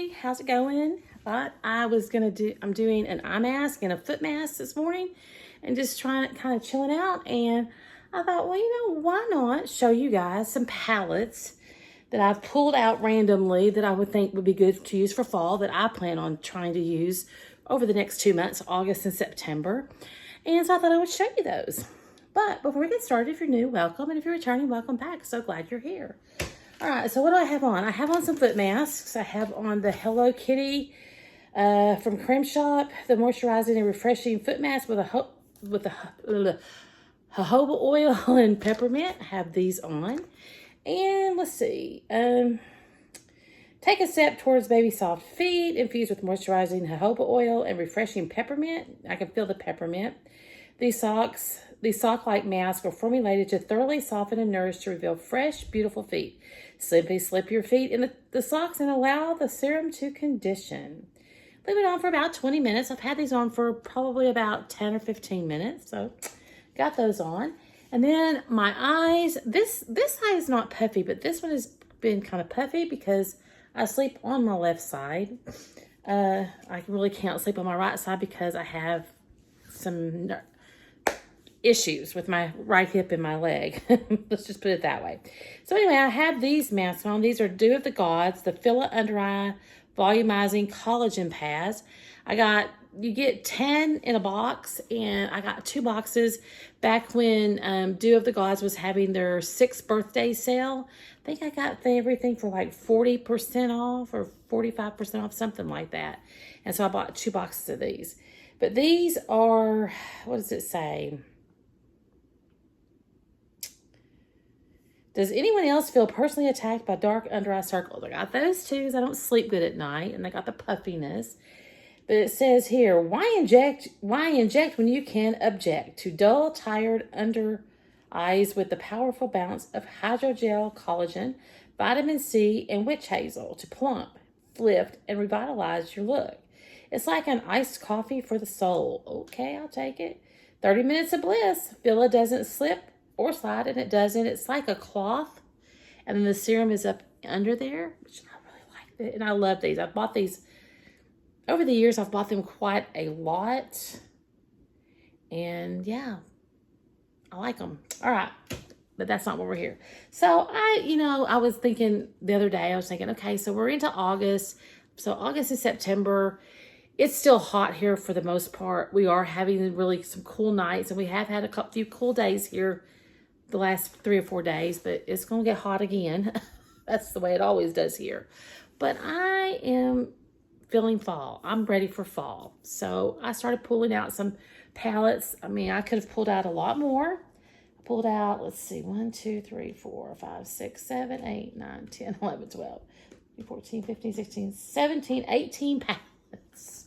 Hey, how's it going? I thought I was I'm doing an eye mask and a foot mask this morning and just trying, kind of chilling out. And I thought, well, why not show you guys some palettes that I've pulled out randomly that I would think would be good to use for fall that I plan on trying to use over the next 2 months, August and September. And so I thought I would show you those. But before we get started, if you're new, welcome. And if you're returning, welcome back. So glad you're here. All right, so what do I have on? I have on some foot masks. I have on the Hello Kitty from Creme Shop, the moisturizing and refreshing foot mask with the jojoba oil and peppermint. I have these on. And let's see. Take a step towards baby soft feet, infused with moisturizing jojoba oil and refreshing peppermint. I can feel the peppermint. These sock-like masks are formulated to thoroughly soften and nourish to reveal fresh, beautiful feet. Simply slip your feet in the socks and allow the serum to condition. Leave it on for about 20 minutes. I've had these on for probably about 10 or 15 minutes. So got those on. And then my eyes, this eye is not puffy, but this one has been kind of puffy because I sleep on my left side. I really can't sleep on my right side because I have some issues with my right hip and my leg. Let's just put it that way. So anyway, I have these masks on. These are Dew of the Gods, the Filla Under Eye Volumizing Collagen Pads. You get 10 in a box, and I got 2 boxes back when Dew of the Gods was having their 6th birthday sale. I think I got everything for like 40% off or 45% off, something like that. And so I bought 2 boxes of these. But these are, what does it say? Does anyone else feel personally attacked by dark under eye circles? I got those too, because I don't sleep good at night, and I got the puffiness. But it says here, why inject when you can object to dull, tired under eyes with the powerful bounce of hydrogel collagen, vitamin C, and witch hazel to plump, lift, and revitalize your look. It's like an iced coffee for the soul. Okay, I'll take it. 30 minutes of bliss. Filla doesn't slip or slide, and it doesn't. It's like a cloth, and then the serum is up under there, which I really like it, and I love these. I've bought these over the years. I've bought them quite a lot, and yeah, I like them. All right, but that's not why we're here. So I was thinking the other day, okay, so we're into August. So August and September, it's still hot here for the most part. We are having really some cool nights, and we have had a few cool days here the last 3 or 4 days, but it's going to get hot again. That's the way it always does here. But I am feeling fall. I'm ready for fall. So I started pulling out some palettes. I mean, I could have pulled out a lot more. I pulled out, let's see, 1, 2, 3, 4, 5, 6, 7, 8, 9, 10, 11, 12, 14, 15, 16, 17, 18 palettes.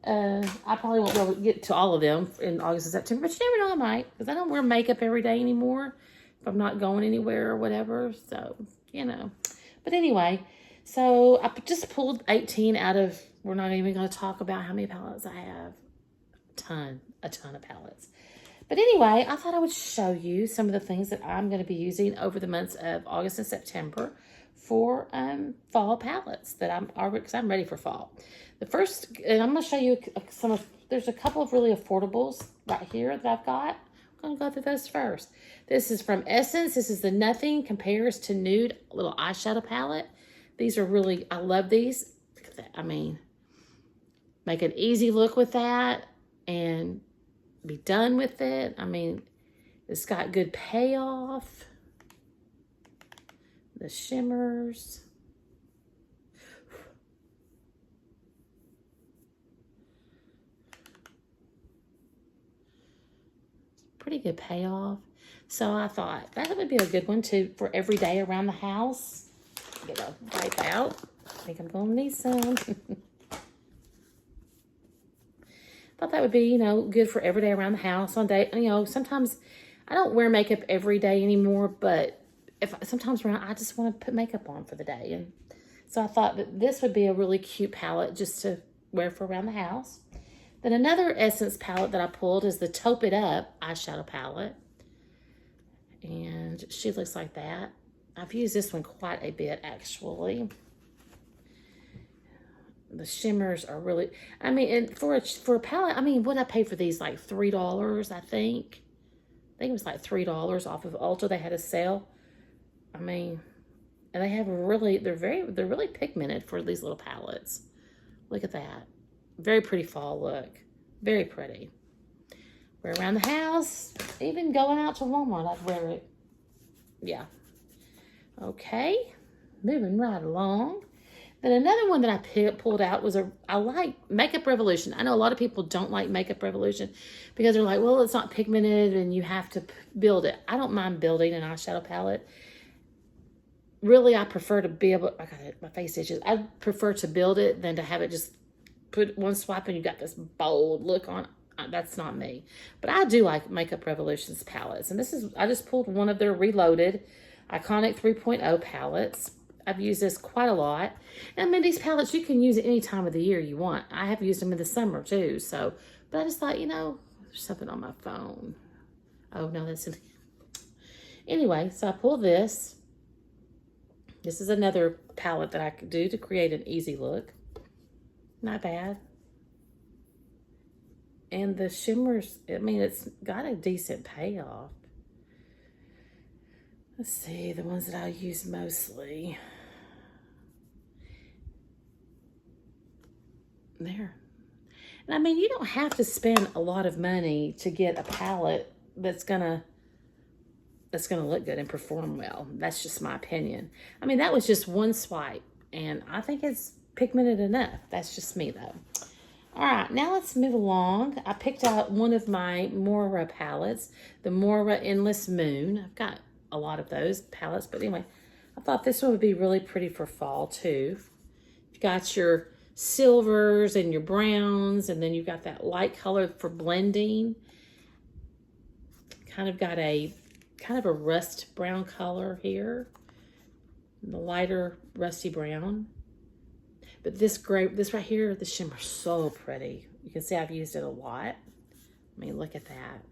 I probably won't be able to get to all of them in August and September, but you never know, I might, because I don't wear makeup every day anymore if I'm not going anywhere or whatever, so, But anyway, so I just pulled 18 out of, we're not even going to talk about how many palettes I have. A ton of palettes. But anyway, I thought I would show you some of the things that I'm going to be using over the months of August and September for fall palettes because I'm ready for fall. The first, and I'm going to show you there's a couple of really affordables right here that I've got. I'm going to go through those first. This is from Essence. This is the Nothing Compares to Nude little eyeshadow palette. These are really, I love these. Look at that. I mean, make an easy look with that and be done with it. I mean, it's got good payoff. The shimmers. Pretty good payoff. So I thought that would be a good one for every day around the house. Get a wipe out. I think I'm going to need some. Thought that would be, good for every day around the house on day. Sometimes I don't wear makeup every day anymore, but sometimes I just want to put makeup on for the day. And so I thought that this would be a really cute palette just to wear for around the house. Then another Essence palette that I pulled is the Taupe It Up eyeshadow palette. And she looks like that. I've used this one quite a bit, actually. The shimmers are really, I mean, and for a palette, I mean, what I paid for these, like $3, I think. I think it was like $3 off of Ulta. They had a sale. I mean, and they have really, they're really pigmented for these little palettes. Look at that. Very pretty fall look. Very pretty. Wear around the house. Even going out to Walmart, I'd wear it. Yeah. Okay. Moving right along. Then another one that I pulled out was I like Makeup Revolution. I know a lot of people don't like Makeup Revolution because they're like, well, it's not pigmented and you have to build it. I don't mind building an eyeshadow palette. Really, I prefer to be able, I got it, my face itches. I prefer to build it than to have it just put one swipe and you got this bold look on. That's not me. But I do like Makeup Revolution's palettes. And this is, I just pulled one of their Reloaded Iconic 3.0 palettes. I've used this quite a lot. And I mean, these palettes, you can use it any time of the year you want. I have used them in the summer too. So, but I just thought, you know, there's something on my phone. Oh, no, that's... Anyway, so I pulled this. This is another palette that I could do to create an easy look. Not bad. And the shimmers, I mean, it's got a decent payoff. Let's see, the ones that I use mostly. There. And I mean, you don't have to spend a lot of money to get a palette that's gonna look good and perform well. That's just my opinion. I mean, that was just one swipe, and I think it's pigmented enough. That's just me, though. All right, now let's move along. I picked out one of my Moira palettes, the Moira Endless Moon. I've got a lot of those palettes, but anyway, I thought this one would be really pretty for fall, too. You've got your silvers and your browns, and then you've got that light color for blending. Kind of got a rust brown color here, the lighter rusty brown. But this right here, the shimmer's so pretty. You can see I've used it a lot. I mean, look at that.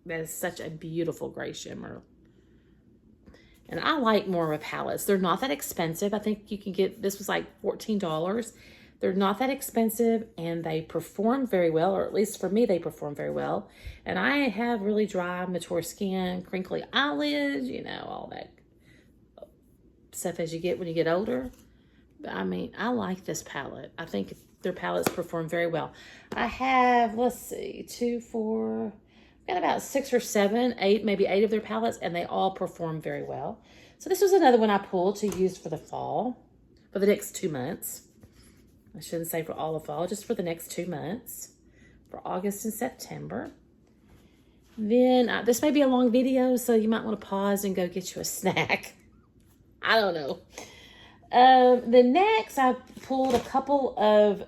That is such a beautiful gray shimmer. And I like Moira palettes. They're not that expensive. I think you can get, this was like $14. They're not that expensive and they perform very well, or at least for me, they perform very well. And I have really dry, mature skin, crinkly eyelids, you know, all that stuff as you get when you get older. But I mean, I like this palette. I think their palettes perform very well. I have, let's see, 2, 4, got about 6 or 7, 8, maybe 8 of their palettes, and they all perform very well. So this was another one I pulled to use for the fall, for the next 2 months. I shouldn't say for all of fall, just for the next 2 months, for August and September. Then, this may be a long video, so you might want to pause and go get you a snack. I don't know. The next, I pulled a couple of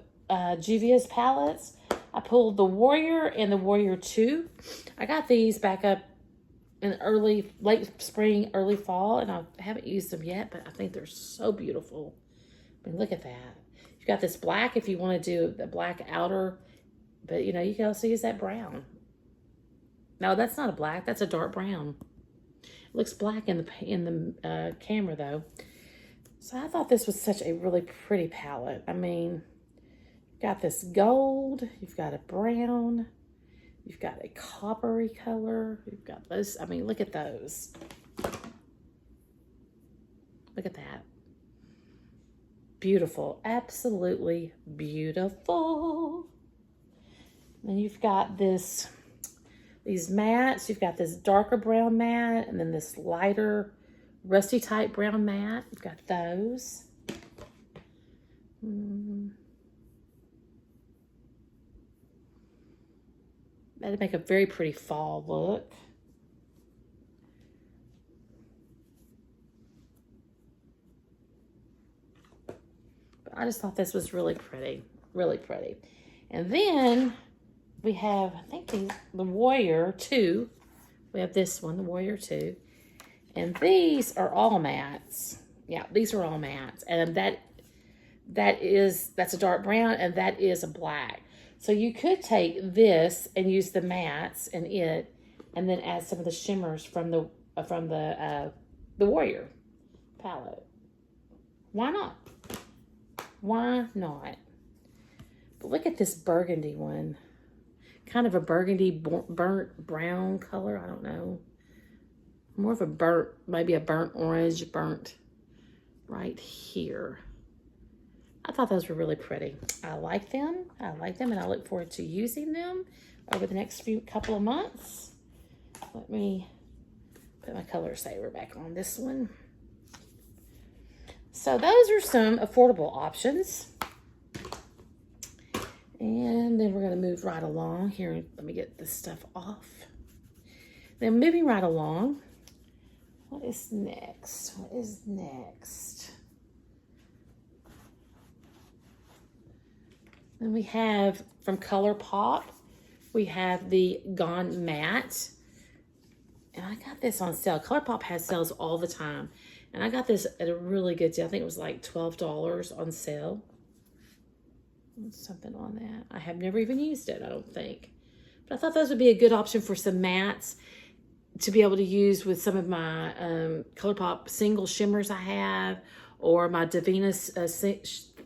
Juvia's palettes. I pulled the Warrior and the Warrior 2. I got these back up in late spring, early fall, and I haven't used them yet, but I think they're so beautiful. I mean, look at that. You've got this black if you want to do the black outer, but you know, you can also use that brown. No, that's not a black, that's a dark brown. It looks black in the camera though. So I thought this was such a really pretty palette. I mean, you've got this gold, you've got a brown, you've got a coppery color, you've got those. I mean, look at those. Look at that. Beautiful, absolutely beautiful. And you've got these mattes. You've got this darker brown matte and then this lighter rusty type brown matte. You've got those. That'd make a very pretty fall look. But I just thought this was really pretty, really pretty. And then we have, I think the Warrior 2. We have this one, the Warrior 2. And these are all mattes. Yeah, these are all mattes. And that's a dark brown and that is a black. So you could take this and use the mattes in it and then add some of the shimmers from the Warrior palette. Why not? Why not? But look at this burgundy one. Kind of a burgundy burnt brown color. I don't know. More of a burnt, maybe a burnt orange, burnt right here. I thought those were really pretty. I like them. I like them, and I look forward to using them over the next couple of months. Let me put my color saver back on this one. So those are some affordable options. And then we're going to move right along here. Let me get this stuff off. Then moving right along. What is next? What is next? Then we have from ColourPop, we have the Gone Matte. And I got this on sale. ColourPop has sales all the time. And I got this at a really good deal. I think it was like $12 on sale. Something on that. I have never even used it, I don't think. But I thought those would be a good option for some mattes to be able to use with some of my ColourPop single shimmers I have, or my Davina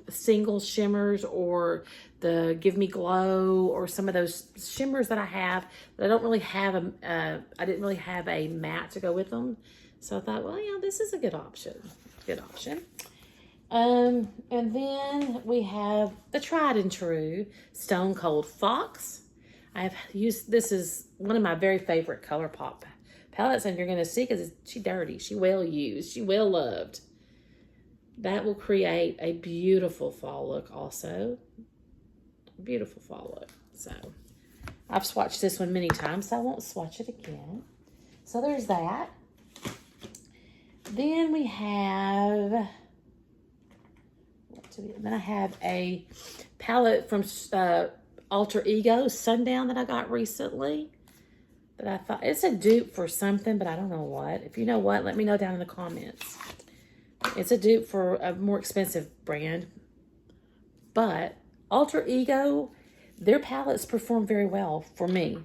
single shimmers, or the Give Me Glow, or some of those shimmers that I have, but I don't really have I didn't really have a matte to go with them. So I thought, well, yeah, this is a good option. Good option. And then we have the tried and true Stone Cold Fox. I've used, this is one of my very favorite ColourPop palettes, and you're going to see because she's dirty. She well used. She well loved. That will create a beautiful fall look also. Beautiful fall look. So I've swatched this one many times, so I won't swatch it again. So there's that. Then we have... Then I have a palette from Alter Ego Sundown that I got recently. That I thought, it's a dupe for something, but I don't know what. If you know what, let me know down in the comments. It's a dupe for a more expensive brand. But Alter Ego, their palettes perform very well for me.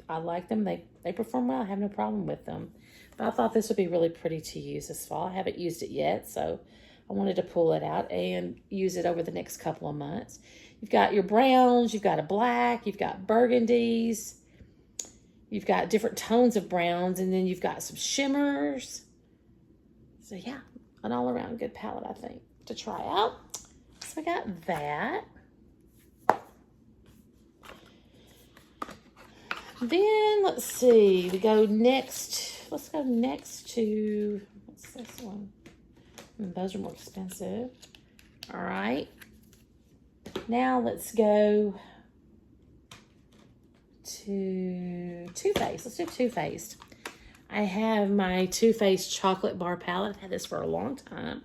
I like them. They perform well. I have no problem with them. But I thought this would be really pretty to use this fall. I haven't used it yet, so I wanted to pull it out and use it over the next couple of months. You've got your browns, you've got a black, you've got burgundies, you've got different tones of browns, and then you've got some shimmers. So yeah, an all-around good palette, I think, to try out. So I got that. Then let's see, let's go next to, what's this one? Those are more expensive. All right. Now let's go to Too Faced. Let's do Too Faced. I have my Too Faced Chocolate Bar Palette. I've had this for a long time.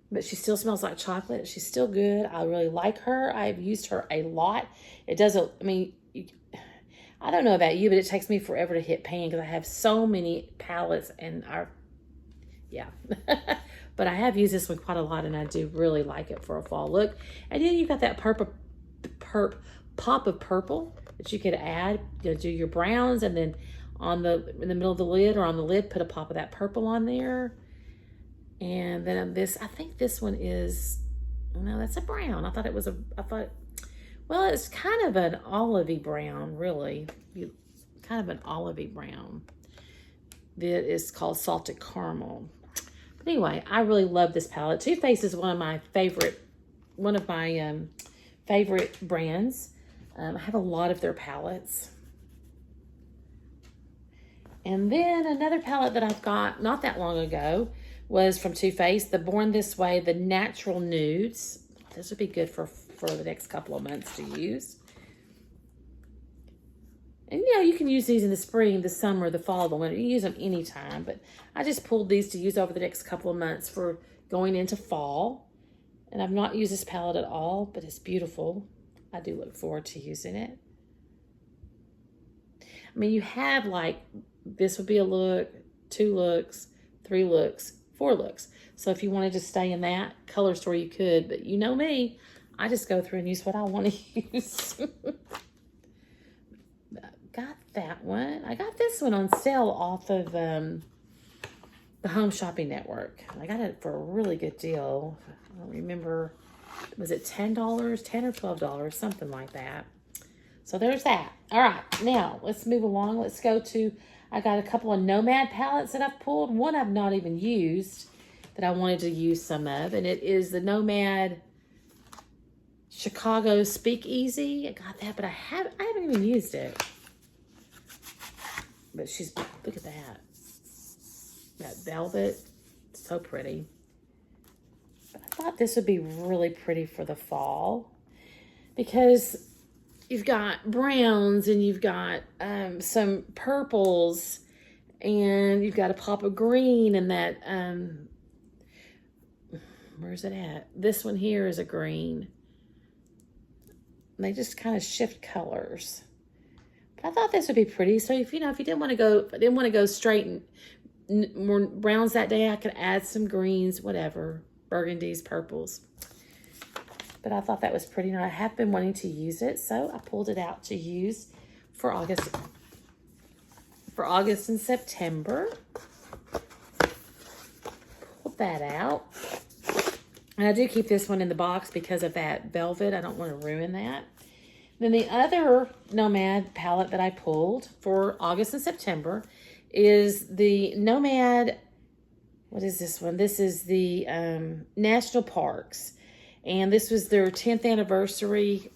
But she still smells like chocolate. She's still good. I really like her. I've used her a lot. It doesn't, I mean, I don't know about you, but it takes me forever to hit pan because I have so many palettes, and yeah. But I have used this one quite a lot, and I do really like it for a fall look. And then you've got that pop of purple that you could add. You know, do your browns, and then in the middle of the lid or on the lid, put a pop of that purple on there. And then this, I think this one is, no, that's a brown. Well, it's kind of an olivey brown, really. Kind of an olivey brown. That is called Salted Caramel. But anyway, I really love this palette. Too Faced is one of my favorite brands. I have a lot of their palettes. And then another palette that I've got not that long ago was from Too Faced, the Born This Way, the Natural Nudes. This would be good for the next couple of months to use. And you know, you can use these in the spring, the summer, the fall, the winter. You can use them anytime, but I just pulled these to use over the next couple of months for going into fall. And I've not used this palette at all, but it's beautiful. I do look forward to using it. I mean, you have like, this would be a look, 2 looks, 3 looks, 4 looks. So if you wanted to stay in that color store, you could, but you know me, I just go through and use what I want to use. Got that one. I got this one on sale off of the Home Shopping Network. I got it for a really good deal. I don't remember, was it $10, $10 or $12, something like that. So there's that. All right, now let's move along. Let's go to, I got a couple of Nomad palettes that I've pulled. One I've not even used that I wanted to use some of, and it is the Nomad Chicago Speakeasy. I got that, but I haven't even used it. But look at that. That velvet, so pretty. But I thought this would be really pretty for the fall because you've got browns and you've got some purples and you've got a pop of green and that, where's it at? This one here is a green. And they just kind of shift colors. But I thought this would be pretty. So if you didn't want to go straight and more browns that day, I could add some greens, whatever, burgundies, purples. But I thought that was pretty. And I have been wanting to use it, so I pulled it out to use for August and September. Pulled that out. And I do keep this one in the box because of that velvet. I don't want to ruin that. Then the other Nomad palette that I pulled for August and September is the Nomad, what is this one? This is the National Parks. And this was their 10th anniversary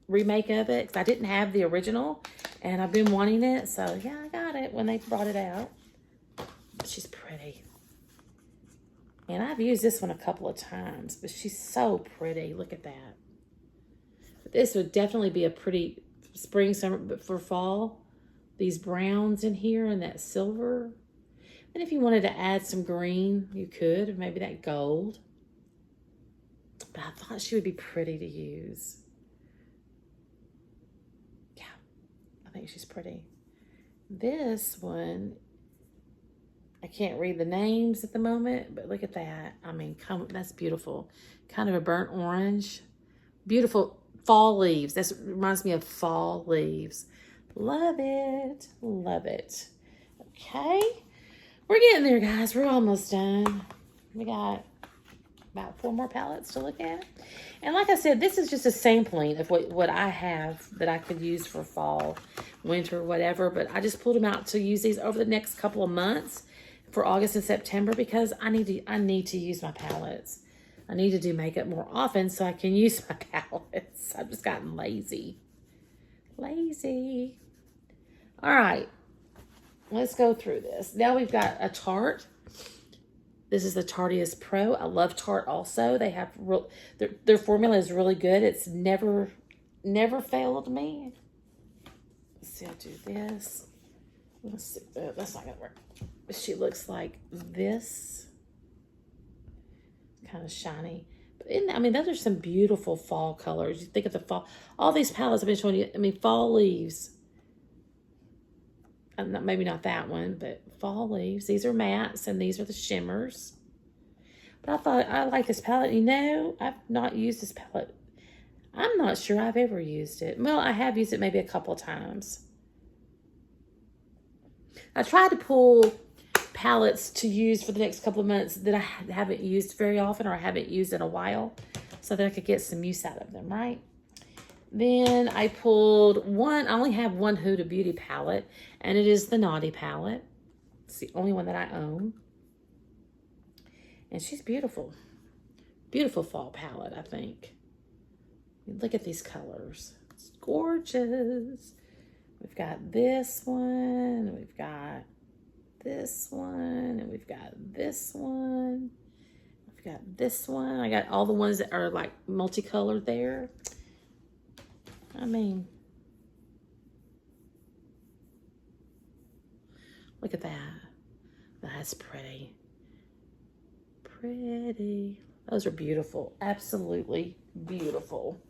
remake of it. 'Cause I didn't have the original and I've been wanting it. So yeah, I got it when they brought it out. She's pretty. And I've used this one a couple of times, but she's so pretty. Look at that. But this would definitely be a pretty spring, summer, but for fall, these browns in here and that silver. And if you wanted to add some green, you could, or maybe that gold. But I thought she would be pretty to use. Yeah, I think she's pretty. This one, I can't read the names at the moment, but look at that. I mean, that's beautiful. Kind of a burnt orange. Beautiful fall leaves. That reminds me of fall leaves. Love it. Love it. Okay. We're getting there, guys. We're almost done. We got about 4 more palettes to look at. And like I said, this is just a sampling of what I have that I could use for fall, winter, whatever. But I just pulled them out to use these over the next couple of months for August and September because I need to use my palettes. I need to do makeup more often so I can use my palettes. I've just gotten lazy. Lazy. All right. Let's go through this. Now we've got a Tarte. This is the Tarteist Pro. I love Tarte also. They have their formula is really good. It's never failed me. Let's see, I'll do this. Let's see. That's not gonna work. She looks like this. Kind of shiny. But I mean, those are some beautiful fall colors. You think of the fall. All these palettes I've been showing you. I mean, fall leaves. Maybe not that one, but fall leaves. These are mattes and these are the shimmers. But I thought I like this palette. You know, I've not used this palette. I'm not sure I've ever used it. Well, I have used it maybe a couple of times. I tried to pull palettes to use for the next couple of months that I haven't used very often or I haven't used in a while so that I could get some use out of them, right? Then I pulled I only have one Huda Beauty palette, and it is the Naughty palette. It's the only one that I own. And she's beautiful. Beautiful fall palette, I think. Look at these colors. It's gorgeous. We've got this one, and we've got this one, and we've got this one. We've got this one. I got all the ones that are like multicolored there. I mean, look at that. That's pretty. Pretty. Those are beautiful. Absolutely beautiful.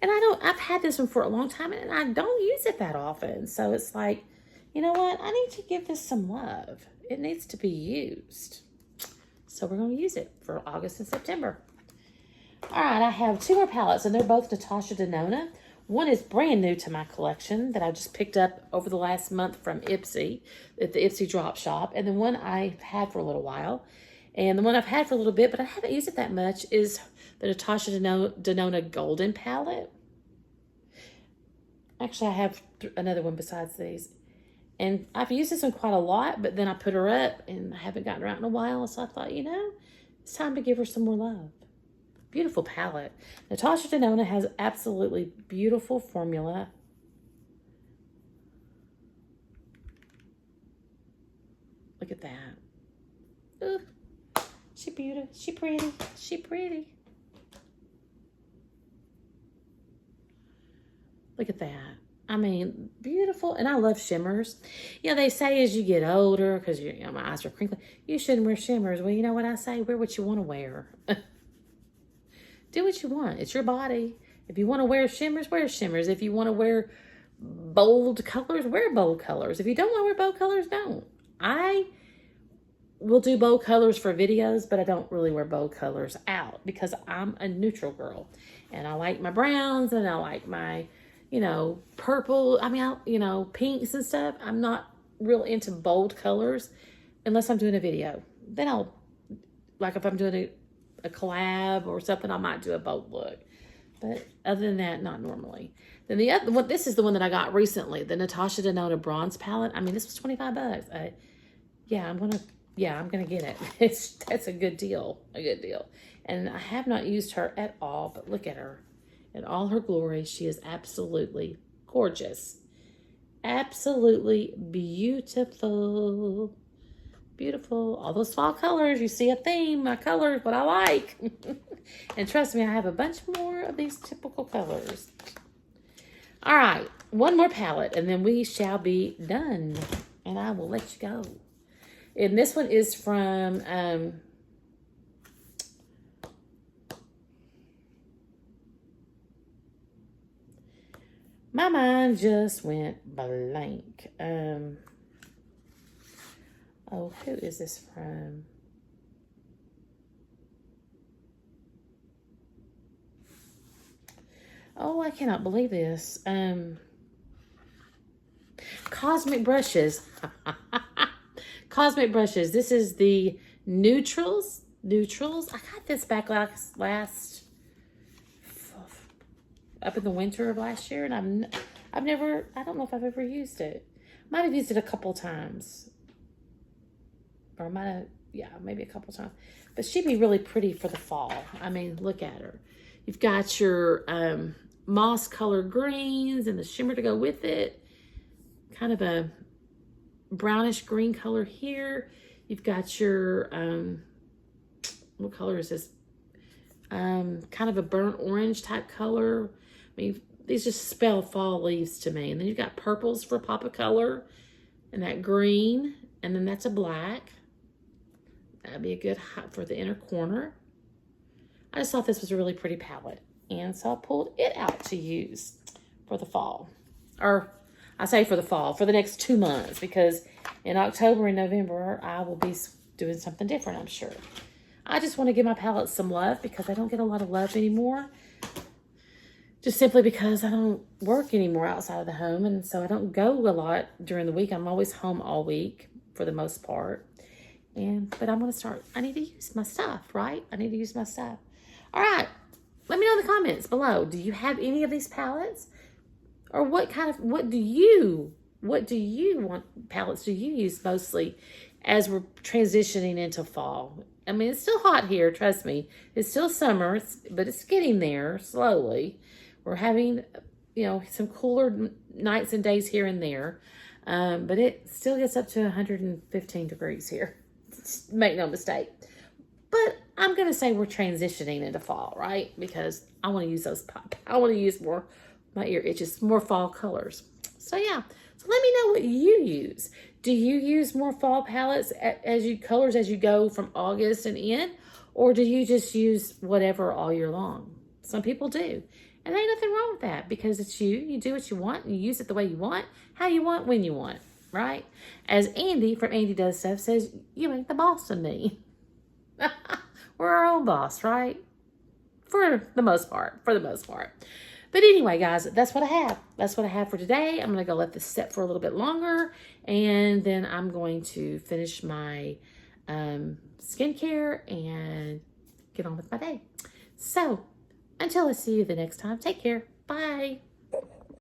And I've had this one for a long time and I don't use it that often. So it's like, you know what? I need to give this some love. It needs to be used. So we're going to use it for August and September. All right, I have 2 more palettes and they're both Natasha Denona. One is brand new to my collection that I just picked up over the last month from Ipsy, at the Ipsy Drop Shop. And the one I've had for a little while. And the one I've had for a little bit, but I haven't used it that much, is the Natasha Denona Golden Palette. Actually, I have another one besides these. And I've used this one quite a lot, but then I put her up and I haven't gotten her out in a while. So I thought, you know, it's time to give her some more love. Beautiful palette. Natasha Denona has absolutely beautiful formula. Look at that. Ooh, she beautiful. She pretty. She pretty. Look at that. I mean, beautiful. And I love shimmers. You know, they say as you get older, because my eyes are crinkly, you shouldn't wear shimmers. Well, you know what I say? Wear what you want to wear. Do what you want. It's your body. If you want to wear shimmers, wear shimmers. If you want to wear bold colors, wear bold colors. If you don't want to wear bold colors, don't. I will do bold colors for videos, but I don't really wear bold colors out because I'm a neutral girl. And I like my browns and I like my, you know, purple. I mean, you know, pinks and stuff. I'm not real into bold colors unless I'm doing a video. Then I'll, like if I'm doing a collab or something, I might do a bold look. But other than that, not normally. Then the other one, this is the one that I got recently, the Natasha Denona Bronze Palette. I mean, this was 25 bucks. Yeah, I'm gonna get it. That's a good deal, And I have not used her at all, but look at her. In all her glory, she is absolutely gorgeous. Absolutely beautiful. Beautiful. All those fall colors. You see a theme. My colors, what I like. And trust me, I have a bunch more of these typical colors. All right. One more palette, and then we shall be done. And I will let you go. And this one is from... my mind just went blank. Oh, who is this from? Oh, I cannot believe this. Cosmic Brushes. Cosmic Brushes. This is the Neutrals. I got this back last up in the winter of last year, and I don't know if I've ever used it. Might have used it a couple times. Or might have, yeah, maybe a couple times. But she'd be really pretty for the fall. I mean, look at her. You've got your moss colored greens and the shimmer to go with it. Kind of a brownish green color here. You've got your, what color is this? Kind of a burnt orange type color. I mean, these just spell fall leaves to me. And then you've got purples for pop of color. And that green. And then that's a black. That'd be a good hot for the inner corner. I just thought this was a really pretty palette. And so I pulled it out to use for the fall. Or I say for the fall, for the next 2 months. Because in October and November, I will be doing something different, I'm sure. I just want to give my palette some love because I don't get a lot of love anymore. Just simply because I don't work anymore outside of the home. And so I don't go a lot during the week. I'm always home all week for the most part. But I'm going to start. I need to use my stuff, right? I need to use my stuff. All right. Let me know in the comments below. Do you have any of these palettes? Or what do you want palettes do you use mostly as we're transitioning into fall? I mean, it's still hot here, trust me. It's still summer, but it's getting there slowly. We're having, you know, some cooler nights and days here and there. But it still gets up to 115 degrees here. Make no mistake. But I'm going to say we're transitioning into fall, right? Because I want to use I want to use more, my ear itches, more fall colors. So yeah. So let me know what you use. Do you use more fall palettes colors as you go from August and in? Or do you just use whatever all year long? Some people do. And there ain't nothing wrong with that because it's you. You do what you want and you use it the way you want, how you want, when you want, right? As Andy from Andy Does Stuff says, you ain't the boss of me. We're our own boss, right? For the most part. But But anyway, guys, that's what I have. That's what I have for today. I'm going to go let this set for a little bit longer. And then I'm going to finish my skincare and get on with my day. So until I see you the next time, take care. Bye.